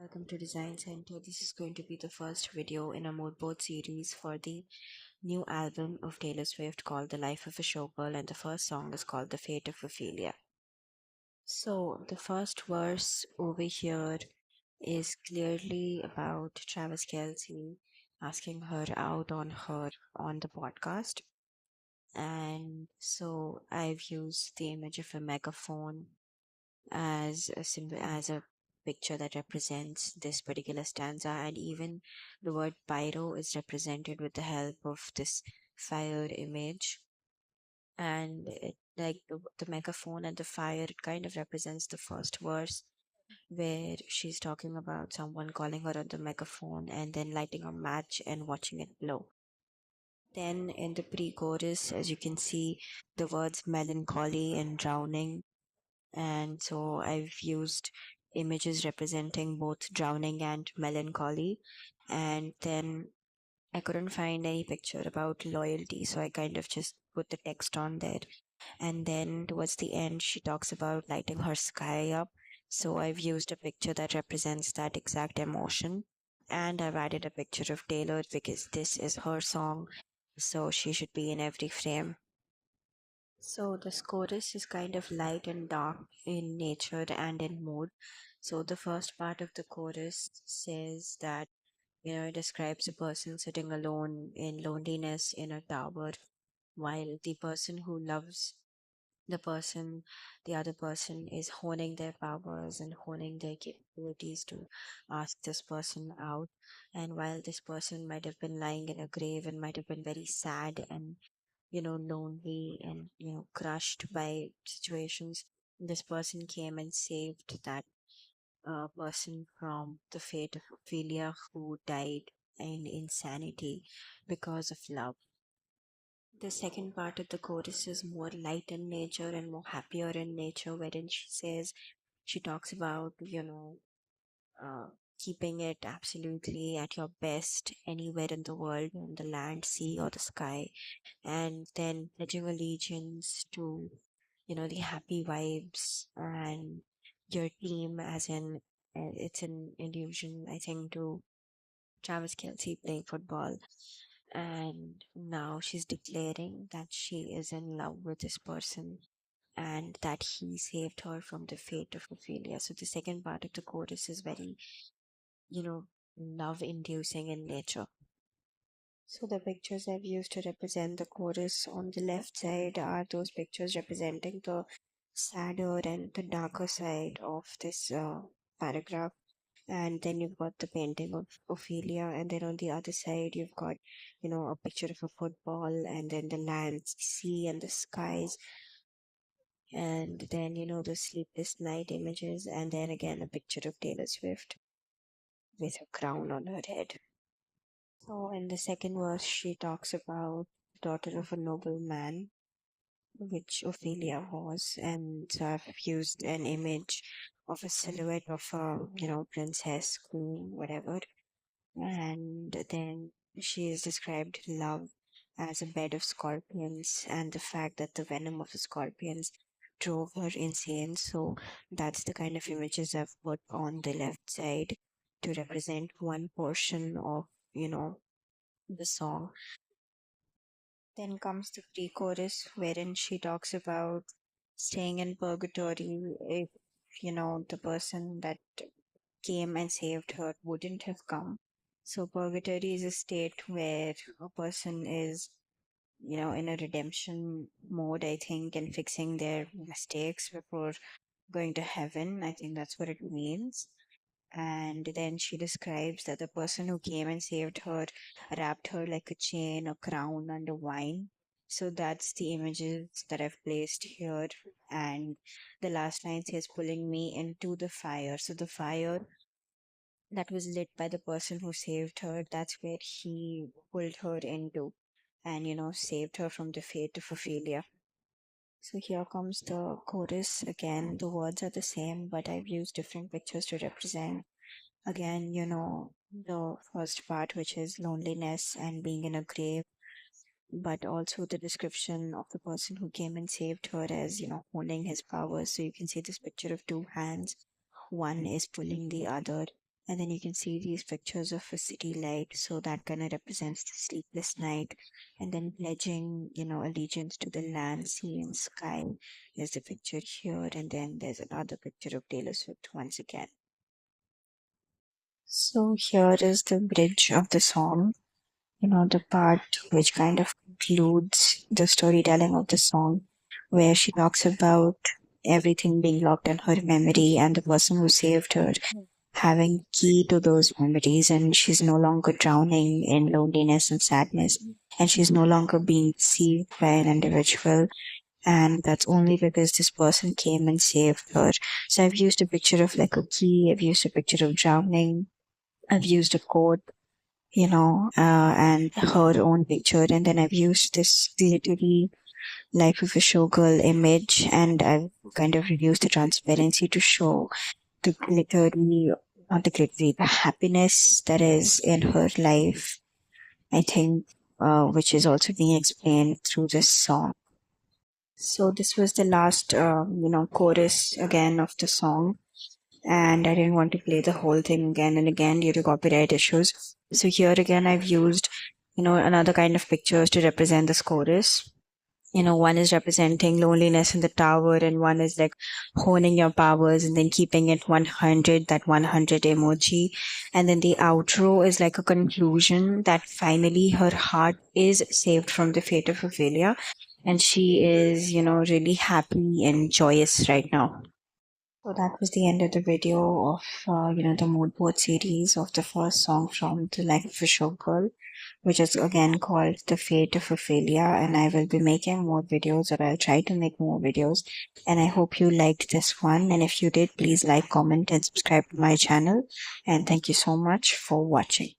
Welcome to Design Center. This is going to be the first video in a Moodboard series for the new album of Taylor Swift called The Life of a Showgirl, and the first song is called The Fate of Ophelia. So, the first verse over here is clearly about Travis Kelce asking her out on the podcast. And so I've used the image of a megaphone as a symbol, as a picture that represents this particular stanza, and even the word pyro is represented with the help of this fire image. And like the megaphone and the fire, it kind of represents the first verse where she's talking about someone calling her on the megaphone and then lighting a match and watching it blow. Then in the pre-chorus, as you can see, the words melancholy and drowning, and so I've used images representing both drowning and melancholy. And then I couldn't find any picture about loyalty, so I kind of just put the text on there. And then towards the end, she talks about lighting her sky up. So I've used a picture that represents that exact emotion. And I've added a picture of Taylor because this is her song, so she should be in every frame. So the chorus is kind of light and dark in nature and in mood. So the first part of the chorus says that, it describes a person sitting alone in loneliness in a tower, while the person who loves the person, the other person, is honing their powers and honing their capabilities to ask this person out. And while this person might have been lying in a grave and might have been very sad and lonely and, crushed by situations, this person came and saved that person from the fate of Ophelia, who died in insanity because of love. The second part of the chorus is more light in nature and more happier in nature, wherein she talks about, uh, keeping it absolutely at your best anywhere in the world, on the land, sea, or the sky, and then pledging allegiance to, the happy vibes and your team, as in, it's an illusion, I think, to Travis Kelce playing football. And now she's declaring that she is in love with this person and that he saved her from the fate of Ophelia. So the second part of the chorus is very, love inducing in nature. So the pictures I've used to represent the chorus on the left side are those pictures representing the sadder and the darker side of this paragraph. And then you've got the painting of Ophelia, and then on the other side you've got, a picture of a football, and then the land, sea, and the skies, and then the sleepless night images, and then again a picture of Taylor Swift with a crown on her head. So in the second verse, she talks about daughter of a noble man, which Ophelia was, and so I've used an image of a silhouette of a, princess, queen, whatever. And then she is described love as a bed of scorpions, and the fact that the venom of the scorpions drove her insane. So that's the kind of images I've put on the left side to represent one portion of, the song. Then comes the pre-chorus, wherein she talks about staying in purgatory if, the person that came and saved her wouldn't have come. So purgatory is a state where a person is, in a redemption mode, I think, and fixing their mistakes before going to heaven. I think that's what it means. And then she describes that the person who came and saved her wrapped her like a chain, a crown, and a wine. So that's the images that I've placed here. And the last line says, pulling me into the fire. So the fire that was lit by the person who saved her, that's where he pulled her into and, saved her from the fate of Ophelia. So here comes the chorus again. The words are the same, but I've used different pictures to represent. Again, the first part, which is loneliness and being in a grave, but also the description of the person who came and saved her as, holding his powers. So you can see this picture of two hands. One is pulling the other, And then you can see these pictures of a city light, so that kind of represents the sleepless night. And then pledging, allegiance to the land, sea, and sky is the picture here. And then there's another picture of Taylor Swift once again. So here is the bridge of the song, the part which kind of concludes the storytelling of the song, where she talks about everything being locked in her memory and the person who saved her having key to those memories, and she's no longer drowning in loneliness and sadness, and she's no longer being deceived by an individual, and that's only because this person came and saved her. So I've used a picture of like a key, I've used a picture of drowning, I've used a quote, and her own picture, and then I've used this glittery life of a showgirl image, and I've kind of reduced the transparency to show the glittery, not the glittery, the happiness that is in her life, I think, which is also being explained through this song. So this was the last, chorus again of the song, and I didn't want to play the whole thing again and again due to copyright issues. So here again, I've used, another kind of pictures to represent this chorus. One is representing loneliness in the tower, and one is like honing your powers and then keeping it 100, that 100 emoji. And then the outro is like a conclusion that finally her heart is saved from the fate of Ophelia. And she is, really happy and joyous right now. So that was the end of the video of, the Moodboard series of the first song from The Life of a Showgirl, which is again called The Fate of Ophelia. And I will be making more videos, or I'll try to make more videos. And I hope you liked this one. And if you did, please like, comment, and subscribe to my channel. And thank you so much for watching.